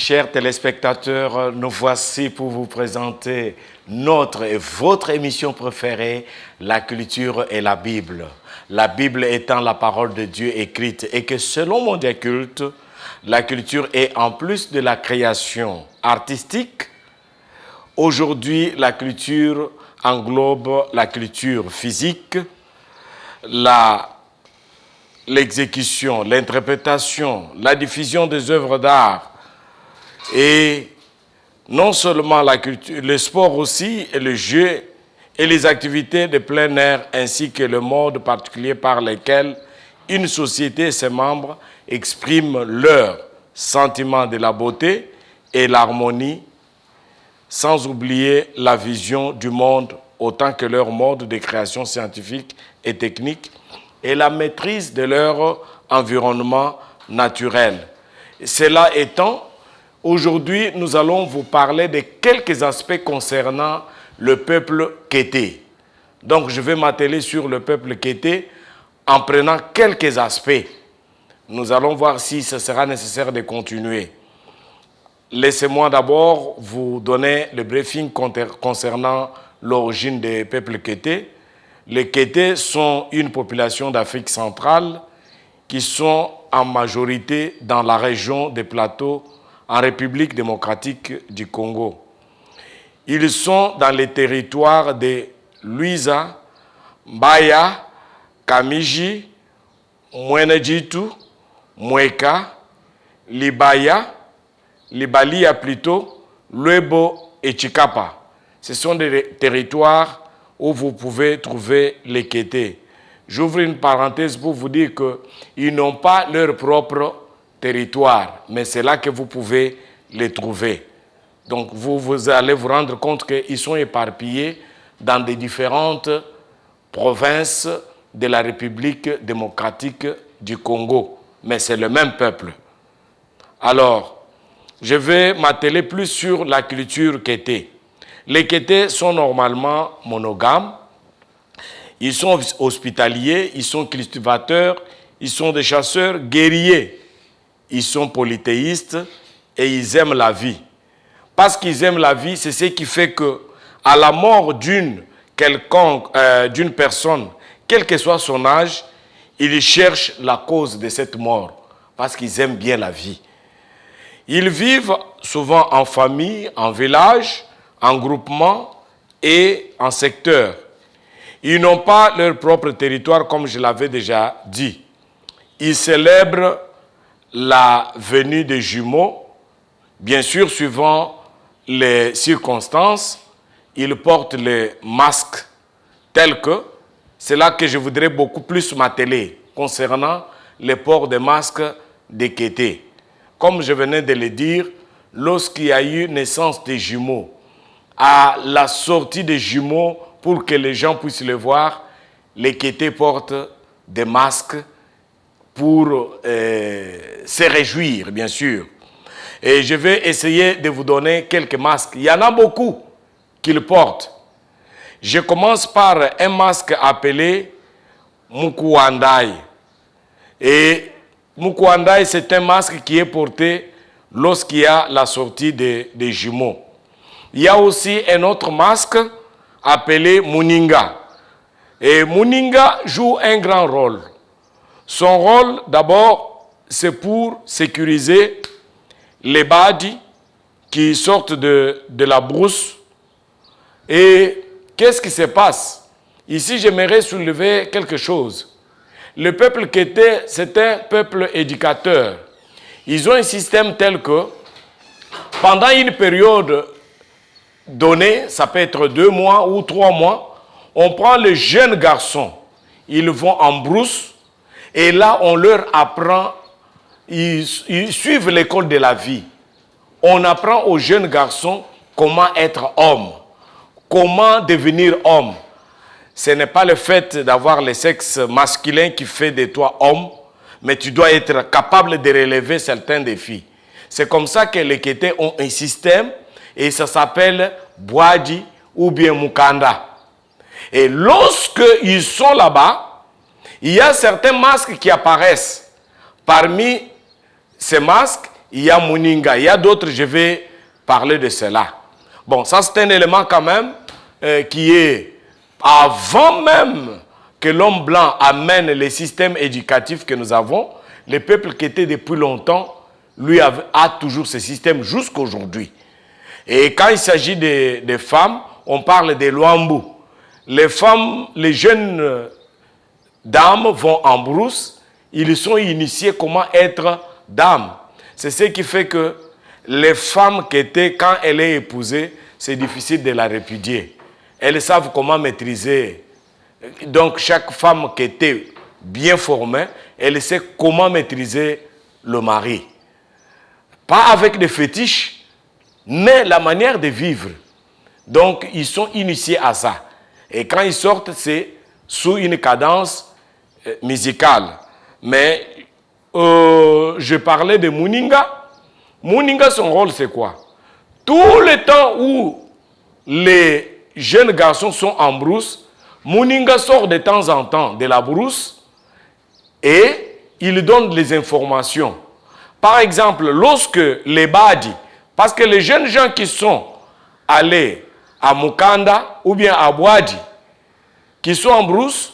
Chers téléspectateurs, nous voici pour vous présenter notre et votre émission préférée, La culture et la Bible. La Bible étant la parole de Dieu écrite et que selon Mondiaculte, la culture est en plus de la création artistique. Aujourd'hui, la culture englobe la culture physique, l'exécution, l'interprétation, la diffusion des œuvres d'art et non seulement la culture, le sport aussi, et le jeu et les activités de plein air ainsi que le mode particulier par lequel une société et ses membres expriment leur sentiment de la beauté et l'harmonie sans oublier la vision du monde autant que leur mode de création scientifique et technique et la maîtrise de leur environnement naturel. Cela étant, aujourd'hui, nous allons vous parler de quelques aspects concernant le peuple Kété. Donc, je vais m'atteler sur le peuple Kété en prenant quelques aspects. Nous allons voir si ce sera nécessaire de continuer. Laissez-moi d'abord vous donner le briefing concernant l'origine des peuples Kété. Les Kétés sont une population d'Afrique centrale qui sont en majorité dans la région des plateaux en République démocratique du Congo. Ils sont dans les territoires de Luiza, Mbaya, Kamiji, Mwenedjitu, Mweka, Libaya, Libalia plutôt, Luebo et Chikapa. Ce sont des territoires où vous pouvez trouver les Kétés. J'ouvre une parenthèse pour vous dire qu'ils n'ont pas leur propre territoire, mais c'est là que vous pouvez les trouver. Donc vous allez vous rendre compte qu'ils sont éparpillés dans des différentes provinces de la République démocratique du Congo. Mais c'est le même peuple. Alors, je vais m'atteler plus sur la culture Kété. Les Kétés sont normalement monogames. Ils sont hospitaliers, ils sont cultivateurs, ils sont des chasseurs guerriers. Ils sont polythéistes et ils aiment la vie. Parce qu'ils aiment la vie, c'est ce qui fait que, à la mort d'une personne, quel que soit son âge, ils cherchent la cause de cette mort, parce qu'ils aiment bien la vie. Ils vivent souvent en famille, en village, en groupement et en secteur. Ils n'ont pas leur propre territoire, comme je l'avais déjà dit. Ils célèbrent la venue des jumeaux, bien sûr, suivant les circonstances. Ils portent les masques tels que, c'est là que je voudrais beaucoup plus m'atteler concernant le port des masques des Kétés. Comme je venais de le dire, lorsqu'il y a eu naissance des jumeaux, à la sortie des jumeaux, pour que les gens puissent le voir, les Kétés portent des masques pour se réjouir, bien sûr. Et je vais essayer de vous donner quelques masques. Il y en a beaucoup qu'ils portent. Je commence par un masque appelé Mukuandai. Et Mukuandai, c'est un masque qui est porté lorsqu'il y a la sortie des jumeaux. Il y a aussi un autre masque appelé Muninga. Et Muninga joue un grand rôle. Son rôle, d'abord, c'est pour sécuriser les badis qui sortent de la brousse. Et qu'est-ce qui se passe? Ici, j'aimerais soulever quelque chose. Le peuple Kété, c'est un peuple éducateur. Ils ont un système tel que, pendant une période donnée, ça peut être 2 mois ou 3 mois, on prend les jeunes garçons, ils vont en brousse, et là, on leur apprend, ils suivent l'école de la vie. On apprend aux jeunes garçons comment être homme, comment devenir homme. Ce n'est pas le fait d'avoir le sexe masculin qui fait de toi homme, mais tu dois être capable de relever certains défis. C'est comme ça que les Kétés ont un système, et ça s'appelle Boadi ou bien Mukanda. Et lorsqu'ils sont là-bas, il y a certains masques qui apparaissent. Parmi ces masques, il y a Muninga, il y a d'autres, je vais parler de cela. Bon, ça c'est un élément quand même qui est avant même que l'homme blanc amène les systèmes éducatifs que nous avons, les peuples qui étaient depuis longtemps, lui a toujours ce système jusqu'à aujourd'hui. Et quand il s'agit des femmes, on parle des Luambu. Les femmes, les jeunes dames vont en brousse, ils sont initiés comment être dames. C'est ce qui fait que les femmes qui étaient, quand elle est épousée, c'est difficile de la répudier. Elles savent comment maîtriser. Donc chaque femme qui était bien formée, elle sait comment maîtriser le mari. Pas avec des fétiches, mais la manière de vivre. Donc ils sont initiés à ça. Et quand ils sortent, c'est sous une cadence musicale. Mais je parlais de Muninga. Muninga, son rôle, c'est quoi? Tout le temps où les jeunes garçons sont en brousse, Muninga sort de temps en temps de la brousse et il donne les informations. Par exemple, lorsque les Badi, parce que les jeunes gens qui sont allés à Mukanda ou bien à Bouadi, qui sont en brousse,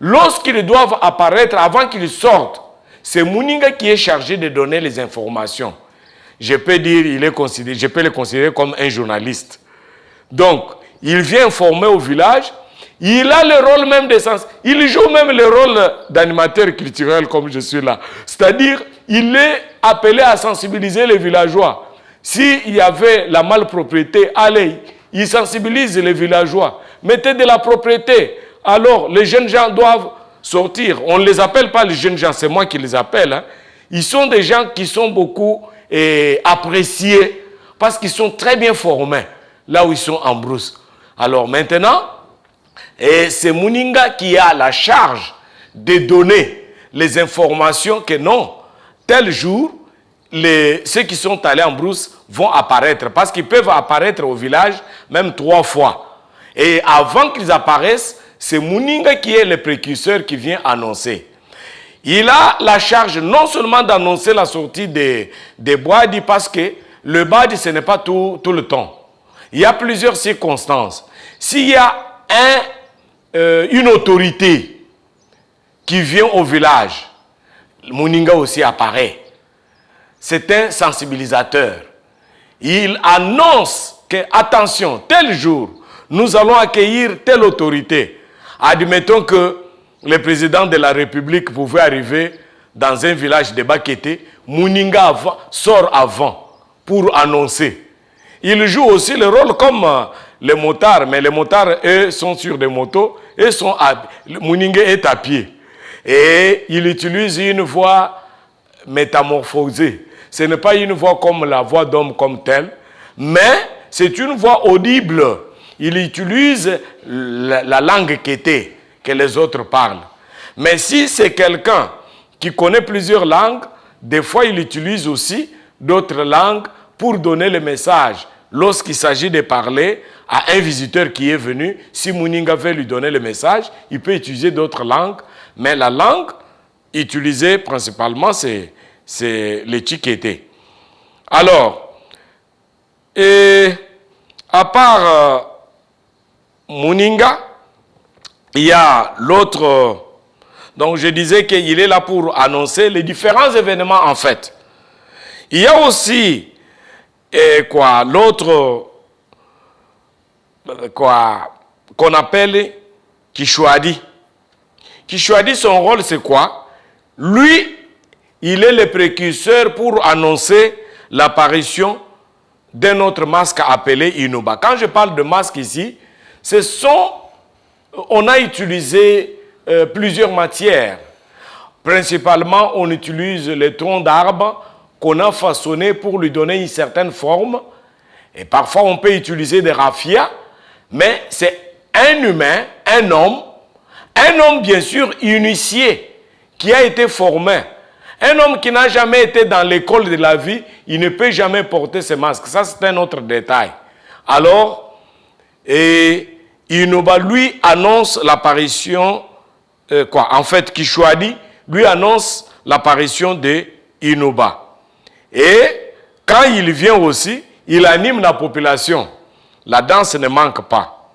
lorsqu'ils doivent apparaître, avant qu'ils sortent, c'est Muninga qui est chargé de donner les informations. Je peux dire, je peux le considérer comme un journaliste. Donc, il vient informer au village, il a le rôle même de sens, il joue même le rôle d'animateur culturel comme je suis là. C'est-à-dire, il est appelé à sensibiliser les villageois. S'il y avait la malpropriété, allez, il sensibilise les villageois. Mettez de la propriété. Alors, les jeunes gens doivent sortir. On ne les appelle pas les jeunes gens, c'est moi qui les appelle. Hein. Ils sont des gens qui sont beaucoup appréciés parce qu'ils sont très bien formés là où ils sont en brousse. Alors maintenant, c'est Muninga qui a la charge de donner les informations que non, tel jour, ceux qui sont allés en brousse vont apparaître parce qu'ils peuvent apparaître au village même 3 fois. Et avant qu'ils apparaissent, c'est Muninga qui est le précurseur qui vient annoncer. Il a la charge non seulement d'annoncer la sortie des Bouadi, parce que le Badi, ce n'est pas tout le temps. Il y a plusieurs circonstances. S'il y a une autorité qui vient au village, Muninga aussi apparaît. C'est un sensibilisateur. Il annonce que, attention, tel jour, nous allons accueillir telle autorité. Admettons que le président de la République pouvait arriver dans un village de Bakété, Muninga sort avant pour annoncer. Il joue aussi le rôle comme les motards, mais les motards, eux, sont sur des motos, et Muninga est à pied. Et il utilise une voix métamorphosée. Ce n'est pas une voix comme la voix d'homme comme telle, mais c'est une voix audible. Il utilise la langue kété que les autres parlent. Mais si c'est quelqu'un qui connaît plusieurs langues, des fois il utilise aussi d'autres langues pour donner le message. Lorsqu'il s'agit de parler à un visiteur qui est venu, si Muninga veut lui donner le message, il peut utiliser d'autres langues, mais la langue utilisée principalement, c'est le Tchikété. Alors, à part Muninga, il y a l'autre. Donc je disais qu'il est là pour annoncer les différents événements en fait. Il y a aussi l'autre qu'on appelle Kishwadi. Kishwadi, son rôle c'est quoi? Lui, il est le précurseur pour annoncer l'apparition d'un autre masque appelé Inuba. Quand je parle de masque ici, on a utilisé plusieurs matières. Principalement, on utilise les troncs d'arbres qu'on a façonnés pour lui donner une certaine forme. Et parfois, on peut utiliser des raffias, mais c'est un humain, un homme bien sûr initié, qui a été formé. Un homme qui n'a jamais été dans l'école de la vie, il ne peut jamais porter ce masque. Ça, c'est un autre détail. Alors, Inuba, lui, annonce l'apparition, en fait, Kishwadi, lui annonce l'apparition de Inuba. Et quand il vient aussi, il anime la population. La danse ne manque pas.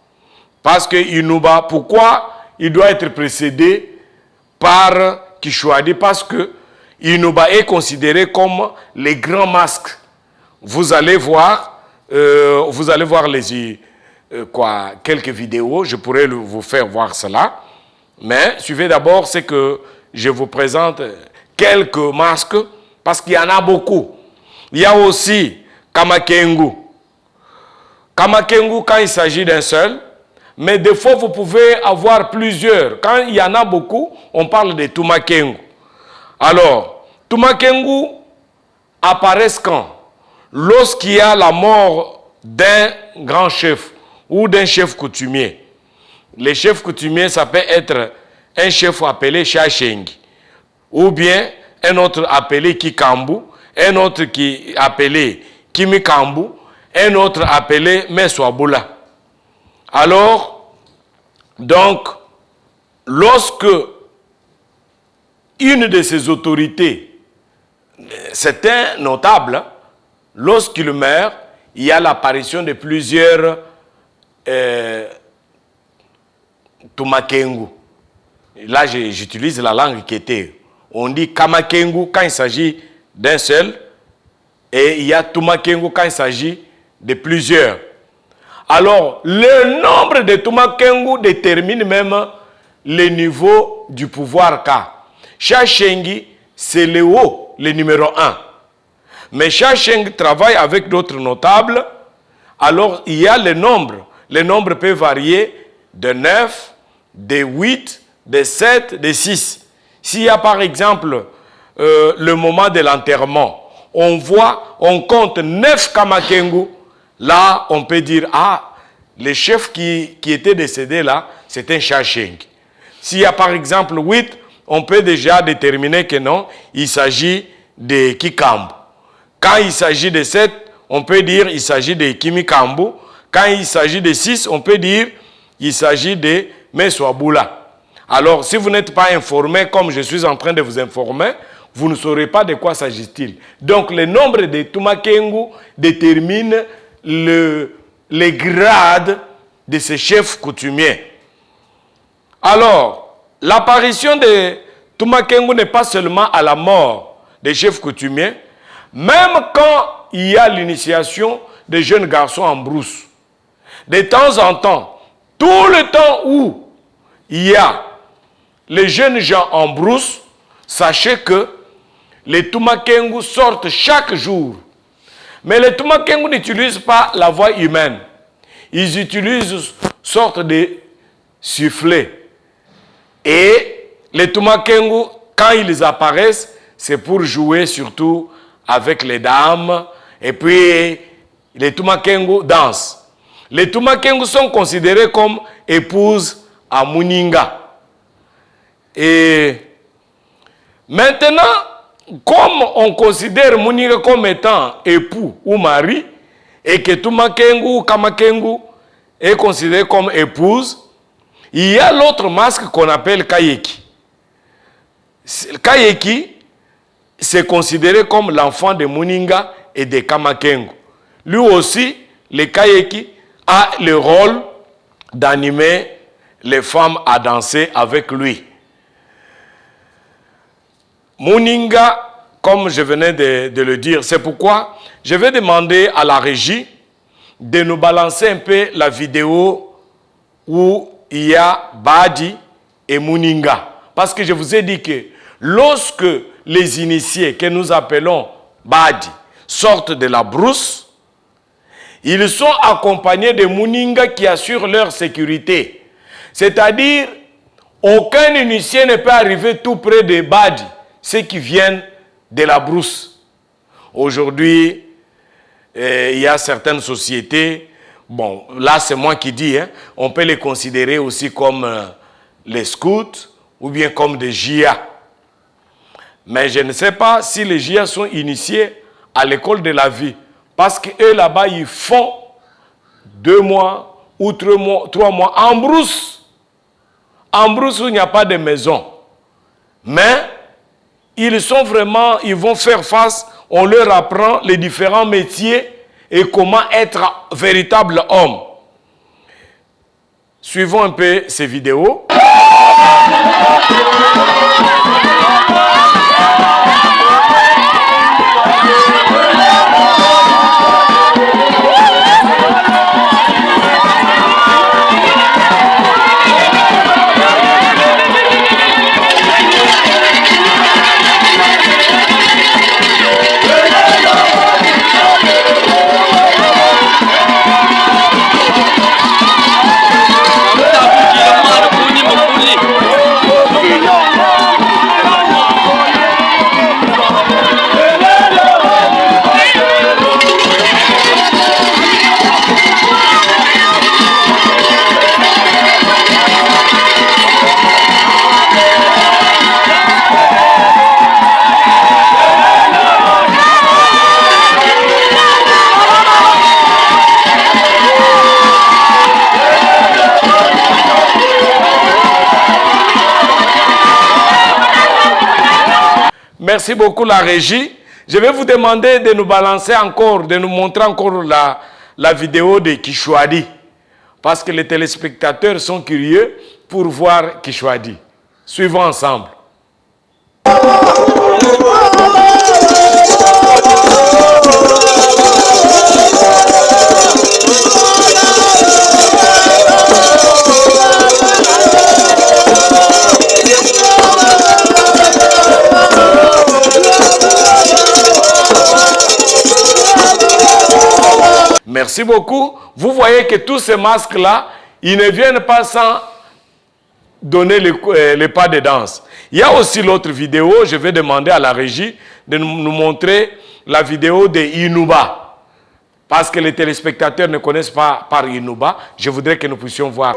Parce que Inuba, pourquoi il doit être précédé par Kishwadi? Parce que Inuba est considéré comme les grands masques. Vous allez voir quelques vidéos, je pourrais vous faire voir cela. Mais suivez d'abord, c'est que je vous présente quelques masques, parce qu'il y en a beaucoup. Il y a aussi Kamakengu. Kamakengu, quand il s'agit d'un seul, mais des fois, vous pouvez avoir plusieurs. Quand il y en a beaucoup, on parle de Tumakengu. Alors, Tumakengu apparaissent quand? Lorsqu'il y a la mort d'un grand chef ou d'un chef coutumier. Les chefs coutumiers, ça peut être un chef appelé Shashengi, ou bien un autre appelé Kikambu, un autre qui appelé Kimikambu, un autre appelé Meswabula. Alors, donc, lorsque une de ces autorités, c'est un notable, lorsqu'il meurt, il y a l'apparition de plusieurs Tumakengu. Là, j'utilise la langue qui était. On dit Kamakengu quand il s'agit d'un seul, et il y a Tumakengu quand il s'agit de plusieurs. Alors, le nombre de Tumakengu détermine même le niveau du pouvoir qu'a. Shashengi, c'est le haut, le numéro 1. Mais Shashengi travaille avec d'autres notables, alors il y a le nombre. Le nombre peut varier de 9, de 8, de 7, de 6. S'il y a par exemple le moment de l'enterrement, on compte 9 Kamakengu, là on peut dire, ah, le chef qui était décédé là, c'est un Shashengi. S'il y a par exemple 8, on peut déjà déterminer que non, il s'agit de Kikambu. Quand il s'agit de 7, on peut dire il s'agit de Kimikambu. Quand il s'agit de 6, on peut dire il s'agit de Meswabula. Alors, si vous n'êtes pas informé, comme je suis en train de vous informer, vous ne saurez pas de quoi s'agit-il. Donc, le nombre de Tumakengu détermine les grades de ces chefs coutumiers. Alors, l'apparition de Tumakengu n'est pas seulement à la mort des chefs coutumiers, même quand il y a l'initiation des jeunes garçons en brousse. De temps en temps, tout le temps où il y a les jeunes gens en brousse, sachez que les Tumakengu sortent chaque jour. Mais les Tumakengu n'utilisent pas la voix humaine. Ils utilisent une sorte de sifflet. Et les Tumakengu, quand ils apparaissent, c'est pour jouer surtout avec les dames. Et puis, les Tumakengu dansent. Les Tumakengu sont considérés comme épouses à Muninga. Et maintenant, comme on considère Muninga comme étant époux ou mari, et que Tumakengu ou Kamakengu est considéré comme épouse, il y a l'autre masque qu'on appelle Kayeki. Kayeki, c'est considéré comme l'enfant de Muninga et de Kamakengu. Lui aussi, le Kayeki a le rôle d'animer les femmes à danser avec lui. Muninga, comme je venais de le dire, c'est pourquoi je vais demander à la régie de nous balancer un peu la vidéo où il y a Badi et Muninga. Parce que je vous ai dit que lorsque les initiés que nous appelons Badi sortent de la brousse, ils sont accompagnés de Muninga qui assurent leur sécurité. C'est-à-dire, aucun initié ne peut arriver tout près des Badi, ceux qui viennent de la brousse. Aujourd'hui, il y a certaines sociétés, bon, là c'est moi qui dis, hein, on peut les considérer aussi comme les scouts ou bien comme des JA. Mais je ne sais pas si les JA sont initiés à l'école de la vie. Parce qu'eux là-bas, ils font 2 mois ou 3 mois en brousse. En brousse où il n'y a pas de maison. Mais ils sont vraiment, ils vont faire face on leur apprend les différents métiers et comment être véritable homme. Suivons un peu ces vidéos. Merci beaucoup la régie. Je vais vous demander de nous balancer encore, de nous montrer encore la vidéo de Kishwadi. Parce que les téléspectateurs sont curieux pour voir Kishwadi. Suivons ensemble. Merci beaucoup. Vous voyez que tous ces masques-là, ils ne viennent pas sans donner les pas de danse. Il y a aussi l'autre vidéo, je vais demander à la régie de nous montrer la vidéo de Inuba. Parce que les téléspectateurs ne connaissent pas par Inuba, je voudrais que nous puissions voir.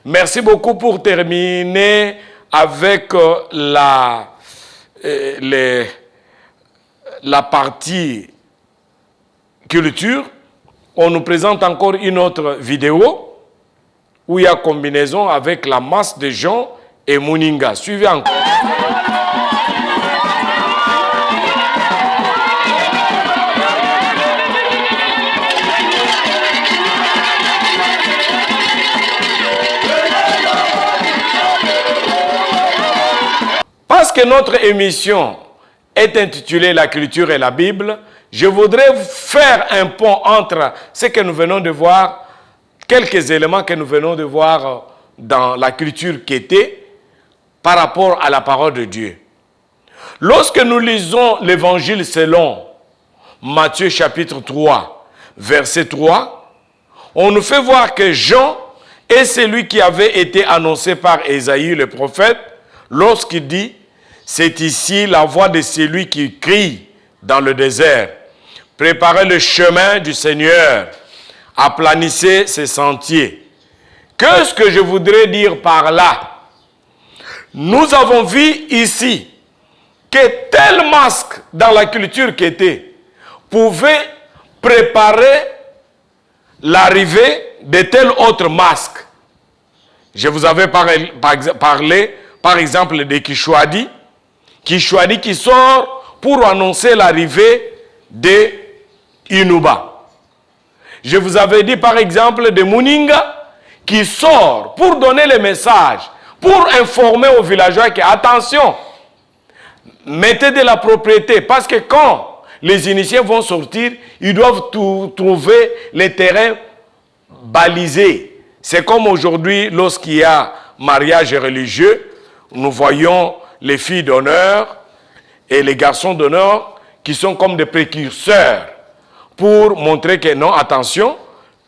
Merci beaucoup pour terminer avec la partie culture. On nous présente encore une autre vidéo où il y a combinaison avec la masse de gens et Muninga. Suivez encore. Parce que notre émission est intitulée La culture et la Bible, je voudrais faire un pont entre ce que nous venons de voir, quelques éléments que nous venons de voir dans la culture qu'était par rapport à la parole de Dieu. Lorsque nous lisons l'évangile selon Matthieu chapitre 3, verset 3, on nous fait voir que Jean est celui qui avait été annoncé par Ésaïe le prophète lorsqu'il dit « C'est ici la voix de celui qui crie dans le désert. Préparez le chemin du Seigneur, aplanissez ses sentiers. » Qu'est-ce que je voudrais dire par là? Nous avons vu ici que tel masque dans la culture qui était pouvait préparer l'arrivée de tel autre masque. Je vous avais parlé par exemple de Kishwadi. Kishwadi qui sort pour annoncer l'arrivée de Inuba. Je vous avais dit par exemple de Muninga qui sort pour donner le message, pour informer aux villageois que attention, mettez de la propriété parce que quand les initiés vont sortir, ils doivent trouver les terrains balisés. C'est comme aujourd'hui lorsqu'il y a mariage religieux, nous voyons les filles d'honneur et les garçons d'honneur qui sont comme des précurseurs pour montrer que non, attention,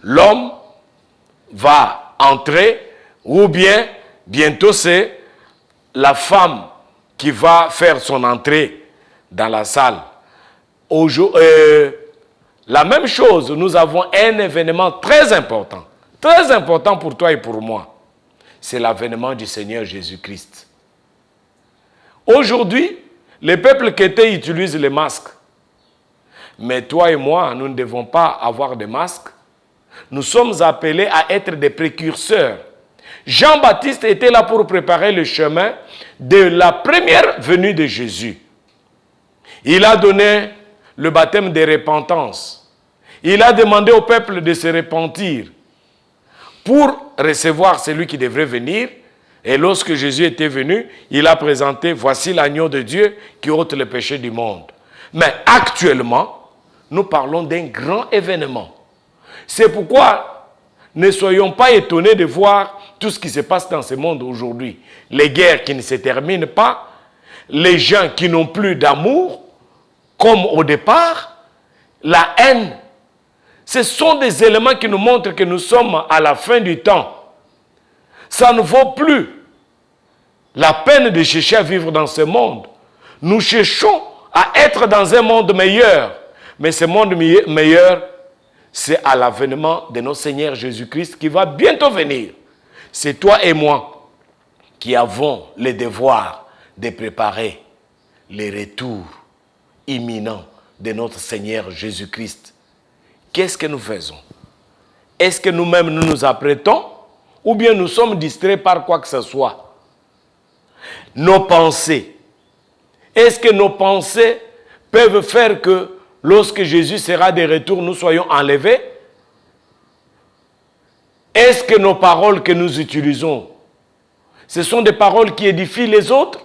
l'homme va entrer ou bien bientôt c'est la femme qui va faire son entrée dans la salle. la même chose, nous avons un événement très important pour toi et pour moi. C'est l'avènement du Seigneur Jésus-Christ. Aujourd'hui, les peuples qu'étaient utilisent les masques. Mais toi et moi, nous ne devons pas avoir de masques. Nous sommes appelés à être des précurseurs. Jean-Baptiste était là pour préparer le chemin de la première venue de Jésus. Il a donné le baptême de repentance. Il a demandé au peuple de se repentir pour recevoir celui qui devrait venir. Et lorsque Jésus était venu, il a présenté « Voici l'agneau de Dieu qui ôte le péché du monde ». Mais actuellement, nous parlons d'un grand événement. C'est pourquoi ne soyons pas étonnés de voir tout ce qui se passe dans ce monde aujourd'hui. Les guerres qui ne se terminent pas, les gens qui n'ont plus d'amour, comme au départ, la haine. Ce sont des éléments qui nous montrent que nous sommes à la fin du temps. Ça ne vaut plus la peine de chercher à vivre dans ce monde. Nous cherchons à être dans un monde meilleur. Mais ce monde meilleur, c'est à l'avènement de notre Seigneur Jésus-Christ qui va bientôt venir. C'est toi et moi qui avons le devoir de préparer le retour imminent de notre Seigneur Jésus-Christ. Qu'est-ce que nous faisons? Est-ce que nous-mêmes nous nous apprêtons ou bien nous sommes distraits par quoi que ce soit? Nos pensées. Est-ce que nos pensées peuvent faire que lorsque Jésus sera de retour, nous soyons enlevés? Est-ce que nos paroles que nous utilisons, ce sont des paroles qui édifient les autres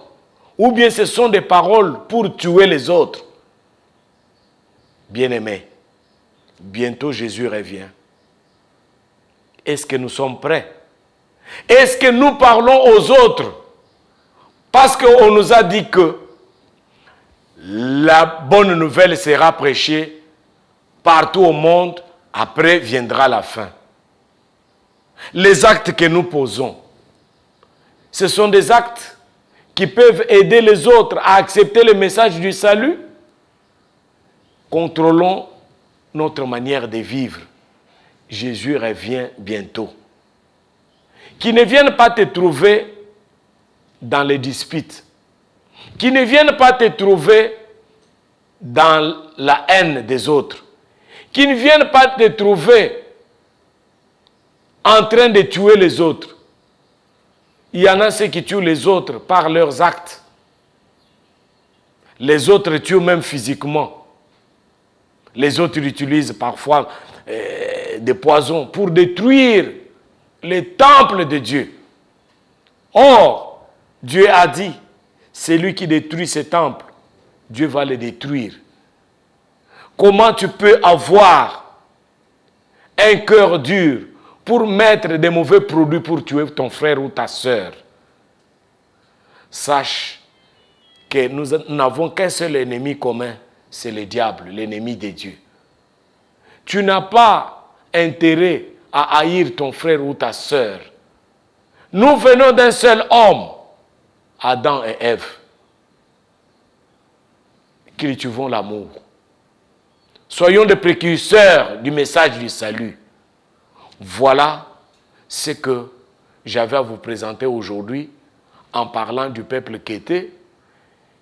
ou bien ce sont des paroles pour tuer les autres? Bien-aimés, bientôt Jésus revient. Est-ce que nous sommes prêts? Est-ce que nous parlons aux autres? Parce qu'on nous a dit que la bonne nouvelle sera prêchée partout au monde, après viendra la fin. Les actes que nous posons, ce sont des actes qui peuvent aider les autres à accepter le message du salut. Contrôlons notre manière de vivre. Jésus revient bientôt. Qui ne viennent pas te trouver dans les disputes. Qui ne viennent pas te trouver dans la haine des autres. Qui ne viennent pas te trouver en train de tuer les autres. Il y en a ceux qui tuent les autres par leurs actes. Les autres tuent même physiquement. Les autres utilisent parfois des poisons pour détruire les temples de Dieu. Or, Dieu a dit, celui qui détruit ces temples, Dieu va les détruire. Comment tu peux avoir un cœur dur pour mettre des mauvais produits pour tuer ton frère ou ta sœur? Sache que nous n'avons qu'un seul ennemi commun, c'est le diable, l'ennemi de Dieu. Tu n'as pas intérêt à haïr ton frère ou ta sœur. Nous venons d'un seul homme, Adam et Ève. Cultivons l'amour. Soyons des précurseurs du message du salut. Voilà ce que j'avais à vous présenter aujourd'hui en parlant du peuple quêté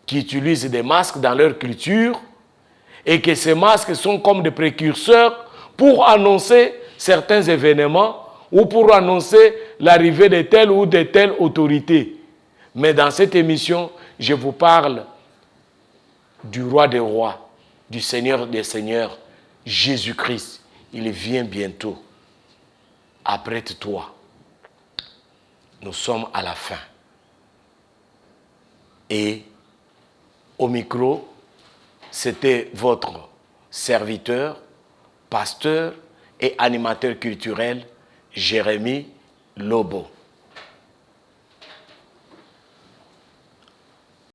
qui utilise des masques dans leur culture et que ces masques sont comme des précurseurs pour annoncer certains événements ou pour annoncer l'arrivée de telle ou de telle autorité. Mais dans cette émission, je vous parle du roi des rois, du Seigneur des seigneurs, Jésus-Christ. Il vient bientôt. Apprête-toi. Nous sommes à la fin. Et au micro, c'était votre serviteur, pasteur et animateur culturel, Jérémie Lobo.